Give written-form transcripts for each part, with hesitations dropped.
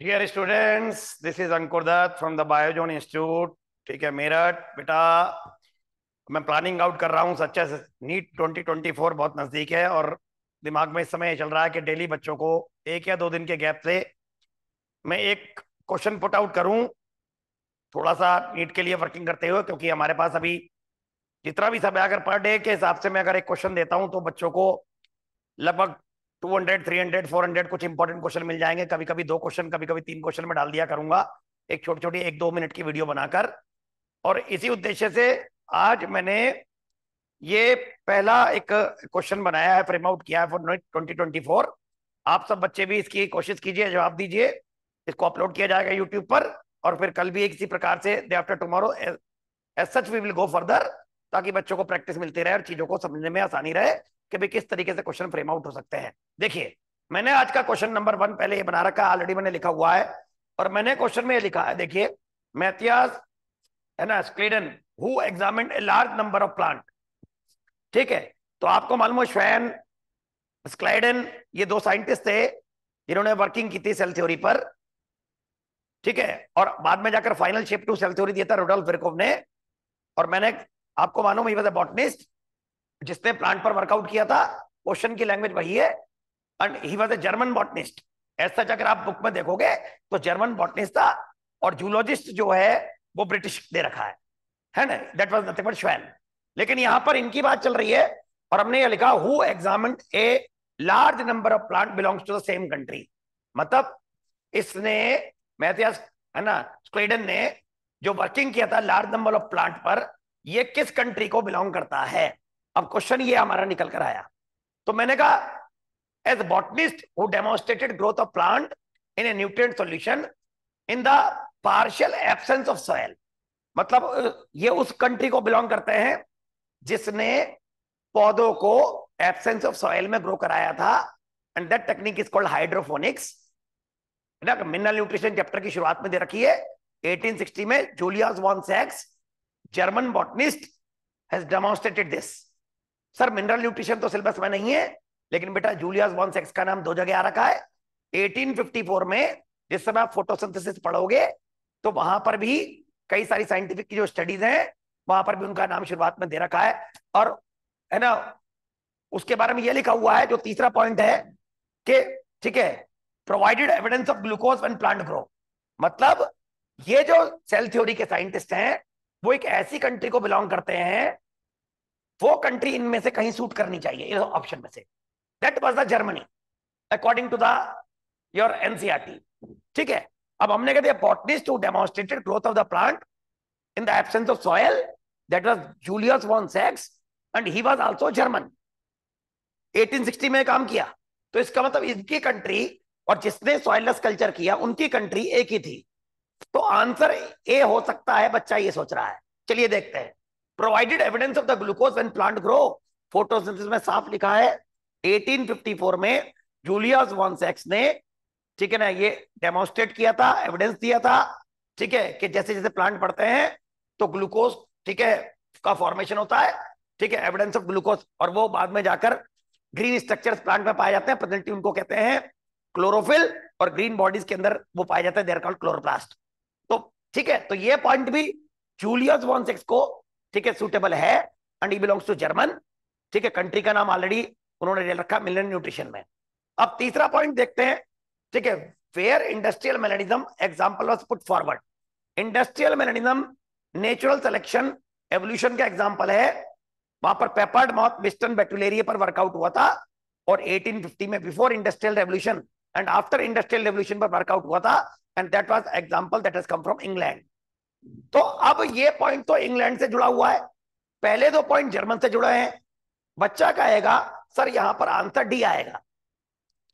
Dear students, this is Ankur Dutt from the Biozone institute. ठीक है मेरठ बेटा, मैं प्लानिंग आउट कर रहा हूँ सच्चा से। नीट 2024 बहुत नजदीक है और दिमाग में इस समय ये चल रहा है कि डेली बच्चों को 1 या 2 दिन के गैप से मैं एक क्वेश्चन पुट आउट करूं, थोड़ा सा नीट के लिए वर्किंग करते हुए, क्योंकि हमारे पास अभी जितना भी समय, अगर पर डे के हिसाब से मैं अगर एक क्वेश्चन देता हूं तो बच्चों को लगभग 200, 300, 400 कुछ इंपॉर्टेंट क्वेश्चन मिल जाएंगे। कभी कभी 2 क्वेश्चन, कभी कभी 3 क्वेश्चन में डाल दिया करूंगा एक छोटी छोटी 1-2 मिनट की वीडियो बनाकर। और इसी उद्देश्य से आज मैंने ये पहला एक क्वेश्चन बनाया है, फ्रेम आउट किया है फॉर 2024। आप सब बच्चे भी इसकी कोशिश कीजिए, जवाब दीजिए। इसको अपलोड किया जाएगा यूट्यूब पर, और फिर कल भी एक इसी प्रकार से day after tomorrow as such we will go further, ताकि बच्चों को प्रैक्टिस मिलती रहे और चीजों को समझने में आसानी रहे कि भाई किस तरीके से क्वेश्चन फ्रेम आउट हो सकते हैं। देखिए, मैंने आज का क्वेश्चन नंबर 1 पहले ये बना रखा है, ऑलरेडी मैंने लिखा हुआ है। और मैंने क्वेश्चन में ये लिखा है, देखिए, मैथियास है ना Schleiden who examined a large number of plant. ठीक है, तो आपको मालूम है श्वेन स्क्लेडन ये 2 साइंटिस्ट थे जिन्होंने वर्किंग की थी सेल थ्योरी पर। ठीक है, और बाद में जाकर final shape to cell theory दिया था रुडोल्फ विरकोव ने। और मैंने आपको मालूम ही वाज अ बॉटनिस्ट जिसने प्लांट पर वर्कआउट किया था। क्वेश्चन की लैंग्वेज वही है, and he was a German botanist. ऐसा अगर आप बुक में देखोगे तो जर्मन बॉटनिस्ट था, और जूलॉजिस्ट जो है वो ब्रिटिश दे रखा है ना, दैट वाज नथिंग बट श्वेन। लेकिन यहां पर इनकी बात चल रही है, और हमने ये लिखा who examined a large number of plant belongs to the same country. मतलब इसने मैथियास है ना स्क्लेडन ने जो वर्किंग किया था लार्ज नंबर ऑफ प्लांट पर, ये किस कंट्री को बिलोंग करता है। अब क्वेश्चन ये हमारा निकल कर आया, तो मैंने कहा as botanist who demonstrated growth of plant in a nutrient solution in the partial absence of soil. मतलब ये उस कंट्री को बिलोंग करते हैं जिसने पौधों को एब्सेंस ऑफ सॉइल में ग्रो कराया था, and that technique is called hydroponics. Mineral nutrition chapter की शुरुआत में दे रखी है 1860 में जूलियस वॉन सैक्स German botanist has demonstrated this. Sir mineral nutrition तो सिलेबस में नहीं है, लेकिन बेटा जूलियस वॉन सैक्स का नाम 2 जगह आ रखा है। 1854 में जिस समय आप फोटोसिंथेसिस पढ़ोगे तो वहां पर भी कई सारी साइंटिफिक की जो स्टडीज हैं वहां पर भी उनका नाम शुरुआत में दे रखा है। और है ना उसके बारे में यह लिखा हुआ है, जो तीसरा पॉइंट है कि ठीक है, provided evidence of glucose when plant grow. मतलब ये जो सेल थ्योरी के साइंटिस्ट हैं वो एक ऐसी कंट्री को बिलोंग करते हैं, वो कंट्री इनमें से कहीं सूट करनी चाहिए इस ऑप्शन में से। That was the Germany according to the your NCERT. ठीक है, अब हमने कह दिया botanist who demonstrated growth of the plant in the absence of soil, that was Julius von सैक्स, and he was also German. 1860 में काम किया, तो इसका मतलब इनकी कंट्री और जिसने सॉइललेस कल्चर किया उनकी कंट्री एक ही थी। तो आंसर ए हो सकता है, बच्चा ये सोच रहा है। चलिए देखते हैं। Provided evidence of the glucose when plant grow, photosynthesis में साफ लिखा है 1854 में जूलियस वॉन सैक्स ने, ठीक है ना, ये डेमोन्स्ट्रेट किया था, एविडेंस दिया था। ठीक है, कि जैसे जैसे प्लांट बढ़ते हैं तो ग्लूकोज, ठीक है, का फॉर्मेशन होता है। ठीक है, एविडेंस ऑफ ग्लूकोज, और वो बाद में जाकर ग्रीन स्ट्रक्चर्स प्लांट में पाए जाते हैं। प्रेजेंटली उनको कहते हैं क्लोरोफिल, और ग्रीन बॉडीज के अंदर वो पाए जाते हैं, देयर कॉल्ड क्लोरोप्लास्ट। तो ठीक है, तो ये पॉइंट भी जूलियस वॉन सैक्स को, ठीक है, सूटेबल है, and he belongs to German. ठीक है, कंट्री का नाम ऑलरेडी उन्होंने ले रखा मिनरल न्यूट्रिशन में। अब तीसरा पॉइंट देखते हैं। ठीक है, where industrial melanism example was put forward. Industrial melanism natural selection evolution का एग्जांपल है। वहां पर पेपर्ड मॉथ विस्टन बैक्टीरिया पर वर्कआउट हुआ था, और 1850 में before industrial revolution and after industrial revolution पर वर्कआउट हुआ था, and that was example that has come from England. तो अब ये पॉइंट तो इंग्लैंड से जुड़ा हुआ है, पहले 2 पॉइंट जर्मन से जुड़े हैं। बच्चा कहेगा सर यहां पर आंसर डी आएगा।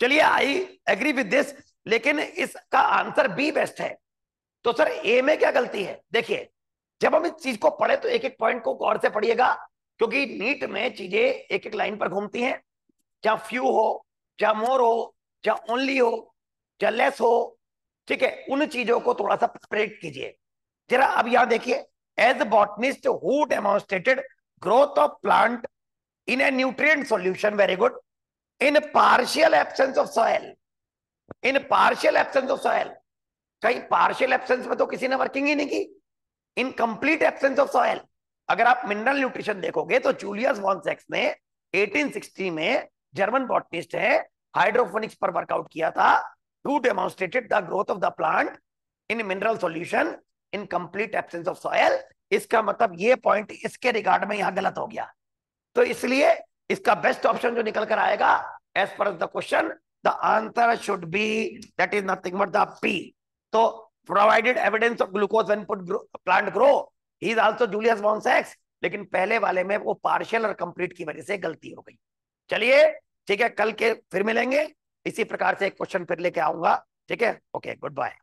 चलिए, आई एग्री विद दिस, लेकिन इसका आंसर बी बेस्ट है। तो सर ए में क्या गलती है? देखिए, जब हम इस चीज को पढ़े तो एक एक पॉइंट को गौर से पढ़िएगा, क्योंकि नीट में चीजें एक एक लाइन पर घूमती हैं। जहां फ्यू हो, जहां मोर हो, जहां ओनली हो, जहां लेस हो, ठीक है, उन चीजों को थोड़ा सा प्रेडिक्ट कीजिए जरा। अब यहां देखिए, as botanist who demonstrated growth of plant in a nutrient solution, very good, in partial absence of soil, in partial absence of soil. कहीं पार्शियल एब्सेंस में तो किसी ने वर्किंग ही नहीं की, in complete absence of soil. अगर आप मिनरल न्यूट्रिशन देखोगे तो जूलियस वॉन सेक्स ने 1860 में, जर्मन बॉटनिस्ट है, हाइड्रोफोनिक्स पर वर्कआउट किया था to demonstrated the growth of the plant in mineral solution in complete absence of soil. इसका मतलब ये पॉइंट इसके रिगार्ड में यहां गलत हो गया। तो इसलिए इसका बेस्ट ऑप्शन जो निकल कर आएगा as per the question, the answer should be, that is nothing but the P. तो provided evidence of glucose when put plant grow, he is also Julius von सेक्स, लेकिन पहले वाले में वो पार्शियल और कंप्लीट की वजह से गलती हो गई। चलिए ठीक है, कल के फिर मिलेंगे, इसी प्रकार से एक क्वेश्चन फिर लेके आऊंगा। ठीक है, ओके, गुड बाय।